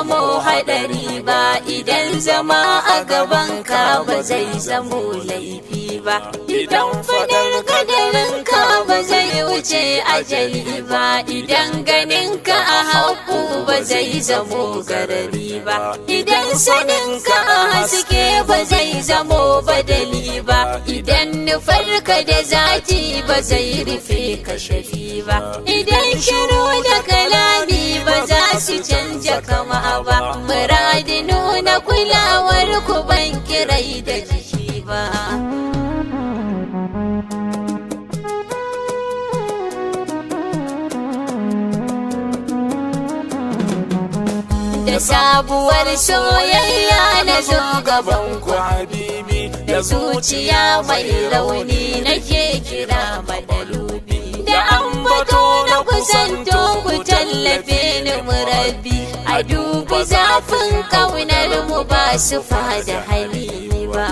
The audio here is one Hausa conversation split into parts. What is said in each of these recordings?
zamo haɗari ba, idan zama a gaban ka ba zai zamo laifi ba, idan fadar kadarin ka ba zai wuce ajali ba, idan ganin ka a haƙu ba zai zamo garari ba, idan sanin ka a haske ba zai zamo badali ba, idan nufarka da zati ba zai rufe ka shafi ba, idan shiru da kalami ba za su canja kama ba, muradi nuna kulawar ku ban kirai da jiki ba. Da sabuwar soyayya na zo gaban ku habibi, da zuciya mai rauni nake kira madalubi, da ambato na kusanto ku tallafe ni murabbi, a dubi zafin ƙaunar mu ba su fada hali ba.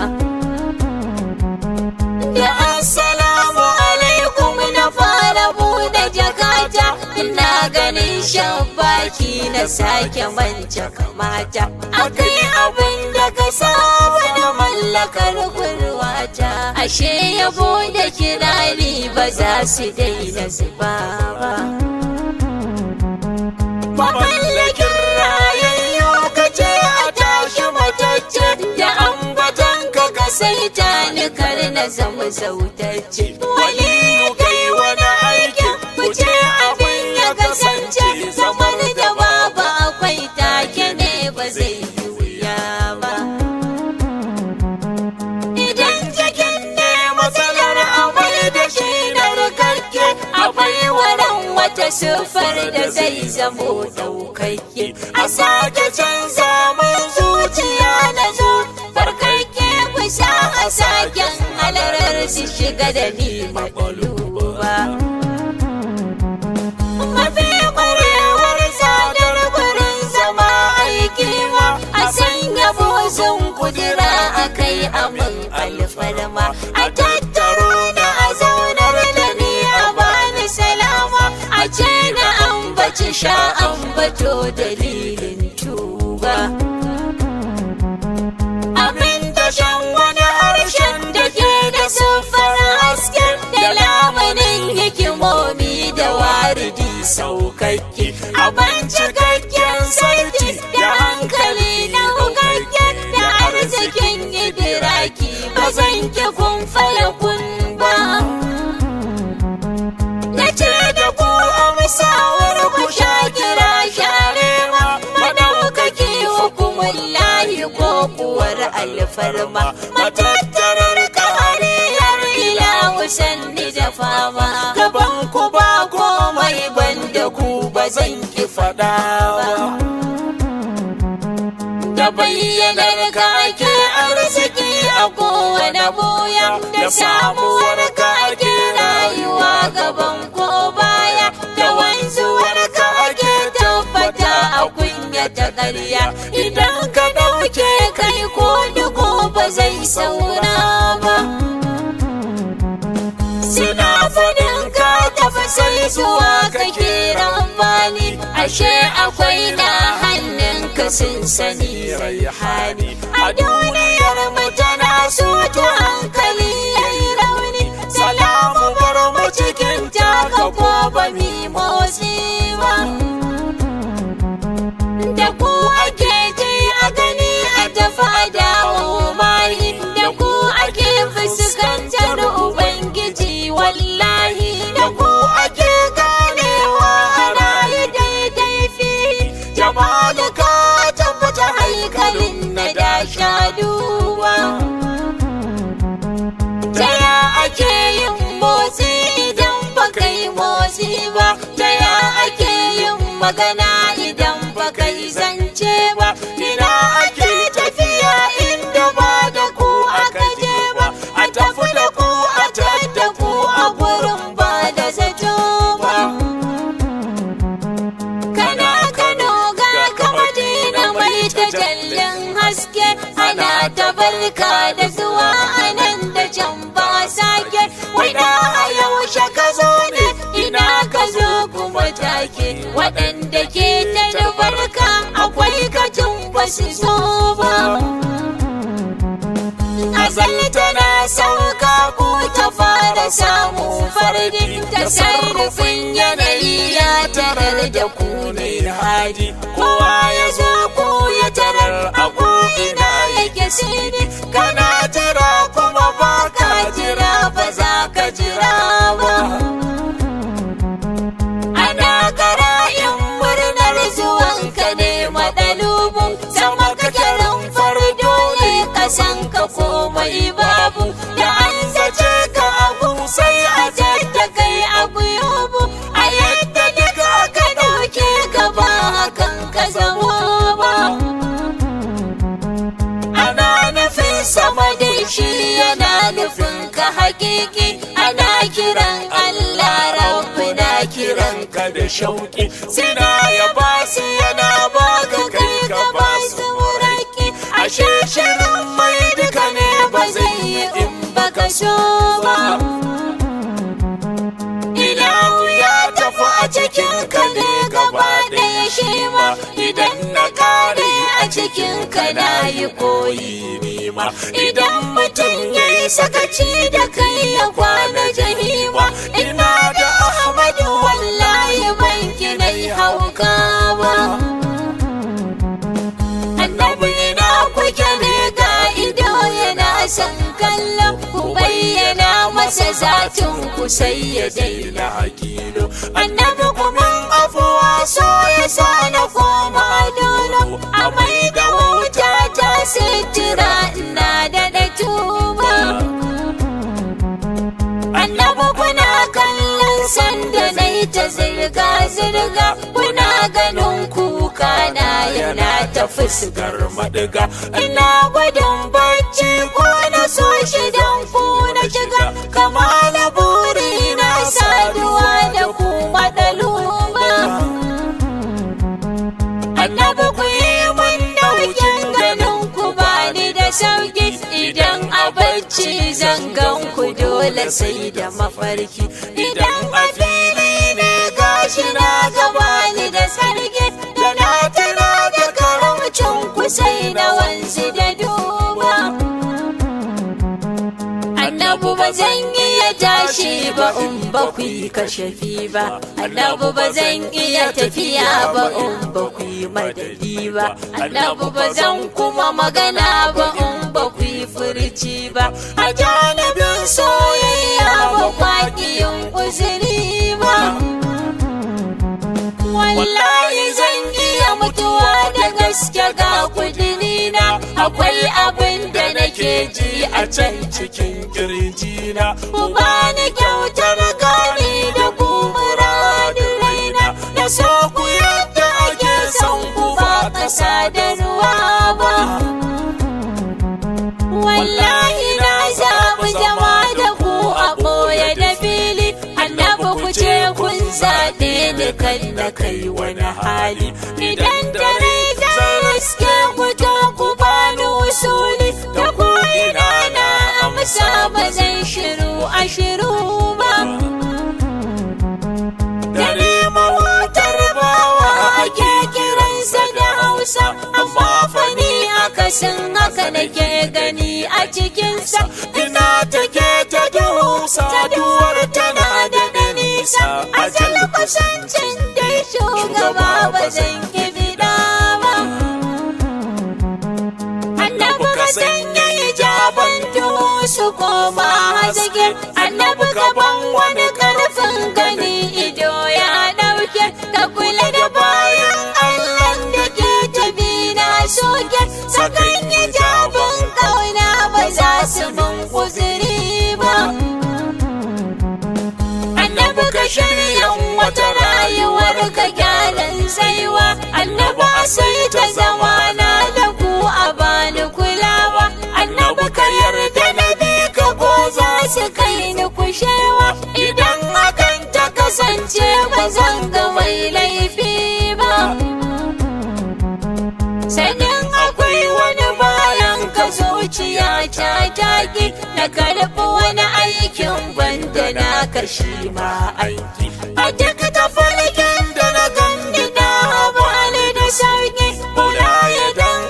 Da assalamu alaikum na fara buɗe jakata, ina ganin shabaki na sake manta kamata, akai abin da ka saba na mallakar kurwata, ashe yabo da kirari ba za su daina zuba ba. Mamallakin rayayyo ka ce a tashi matacce, da ambatan ka saita ni kar na zama zautacce, waliyu kai wani aikin wuce abin ya kasance, zamar da babu akwai take ne ba zai yi wuya ba. Idan jikin ne matsalar amai da shi na rikakke, akwai waran wata siffar da zai zamo ɗaukakke, a sake canza min zuciya na zo barkakke, kusa a saken halarar su shiga da ni maɓaluba. Mafi ƙwarewar sadar gurin zama aiki ma, a sanya bozin kudura a kai amin alfarma, a tattaro na a zaunar da ni a bani salama, a ce na ambaci sha ambato dalilin tuba. Abin da shan wani harshen da ke da siffar hasken, da lamunin hikimomi da waridi saukakke, abin cikakken sauti da hankali na hukakken, da arzikin idiraki ba zan ki kun faya kun ba. Na ce da ku amsawar ku sha kira sharewa, madaukaki hukumun lahi ko kuwar alfarma, matattarar ƙariyar ilahu sanni da fama, gaban ku ba komai banda ku ba zan ki faɗa ba. Da bayyanar ka ake arziki a kowane boya, da samuwar ka ake rayuwa gaban ko baya, da wanzuwar ka ake tabbata a kunya ta ƙarya, idan ka ɗauke kai ko duko ba zai saura ba. Suna faɗin ka tafi sai zuwa ka kira bani, ashe akwai na hannun ka sun sani raihani, a duniyar mu tana so ta hankali yayi rauni, salamu bar mu cikin taka ko ba mi motsi ba. Da ku ake ji a gani a tafi a dawo mahi, da ku ake fuskantar ubangiji wallahi, da ku ake ganewa a rayu daidai fi, jamalika tabbata haikalin na da sha duba. Ta ya ake yin motsi idan ba kai motsi ba, ta ya ake yin magana idan ba kai zance ba, ina ake tafiya inda ba da ku aka je ba, a tafi da ku a tadda ku a gurin ba da zato ba. Kana Kano ga ka Madina mai tajallin haske, ana ta barka da zuwa anan da can ba sake, wai da a yaushe ka zo ne, ina ka zo kuma take, waɗanda ke ta da barka akwai ka su zo ba. Azal tana sauka ku ta fara samu fardi, tasarrufin yanayi ya tarar da ku ne hadi. Kowa ya zo ku ya tarar a ko'ina yake sidi, kana jira kuma ba ka jira ba za ka jira ba. Ana kara'in murnar zuwanka ne maɗalubun, sama kake rumfar dole kasan ka komai babu. Da an zace ka abu sai a jadda kai abu yobu, a yadda duka ka ɗauke ka ba hakan ka zamo ba. Ana nufin sama da shi yana nufin ka hakiki, ana kiran Allah Rabbi na kiran ka da shauki. Sina ya basu yana baka kai ka basu muraki, ashe shirin mai duka ne ba zai yi in baka so ba. Ilahu ya tafi a cikin ka ne gaba ɗaya shi ma, idan na kare a cikin ka na yi koyi nima. Idan mutum ya yi sakaci da kai ya kwana jahima, ina da Ahmadu wallahi banki na yi hauka ba. Annabi ina kuke ne ga ido yana son kallon ku, bayyana masa zatin ku sai ya daina hakilo. Annabi kuma afuwa so ya sa na koma dolo, a mai da wuta ta sitira ina da tuba. Annabi kuna kallon sanda na yi ta zirga-zirga, kuna ganin kuka na yana ta fuskar madiga. Ina gudun bacci ko na so shi don ku na shiga, kama na buri na saduwa da ku maɗaluba. Annabi ku yi mun daukin ganin ku bani da sauki, idan a bacci zan gan ku dole sai da mafarki. Idan a fili ne gashi na gabani da sarki, da na tara da karamcin ku sai na wanzu da duba. Annabi ba zan iya tashi ba in ba ku yi kashafi ba, Annabi ba zan iya tafiya ba in ba ku yi madadi ba, Annabi ba zan kuma magana ba in ba ku yi furci ba. A janibin soyayya ba kwaƙi yin uzuri ba. Wallahi zan iya mutuwa da gaske ga kudinina, akwai abin da nake ji a can cikin kirjina. Ku bani kyautar gani da kumura raina, da so ku yadda ake son ku ba kasa da ruwa ba. Wallahi na zaɓi zama da ku a ɓoye da fili, Annabi ku ce kun zaɓe ni kan na kai wani hali. Idan dare ta riske ku to ku bani usuli, da ko ina na amsa ba zan shiru a shiru ba. Dare mawatar bawa ake kiransa da Hausa, amma fani akasin haka nake gani a cikinsa. Ina take ta duhu saduwar tana da nisa, ajal kusancin dai shugaba ba zan kibida ba. Annabi ka sanya hijaban duhu su koma haske, Annabi gaban wani karfin gani ido ya ɗauke, ka kula da bayan Allah da ke tabi na soke, sakan hijabin kauna ba za su mun uzuri ba. Annabi ka shirya wata rayuwar ka gyaran saiwa, Annabi a sai ta zama na da ku a bani kulawa, Annabi ka yarda na bi ka ko za su kai ni kushewa. Idan hakan ta kasance ba zan ga mai laifi ba. Sanin akwai wani bayan ka zuciya ta taki, na karɓi wani aikin banda na kashi ma aiki. A duk tafarkin da na gani na bani da sauki, kula ya dan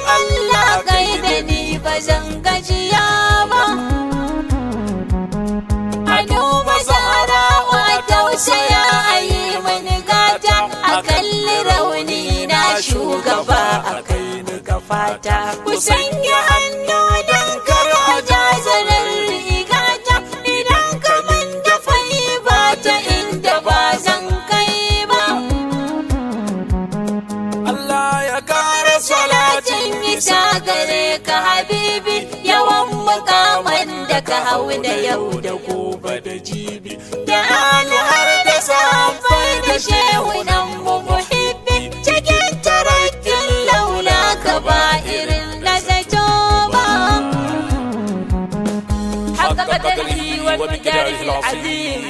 fata. Ku sanya hannu don kar a jazarar rigata, idan kaman da fai ba ta inda ba zan kai ba. Allah ya kara salatin isa gare ka habibi, yawan mukaman da ka hau da yau da gobe da jibi, da ali har da safai da shehunan mu muhibbi, cikin tarakin laula ka ba irin na zato ba. Haka kadari wa bidarihi azim.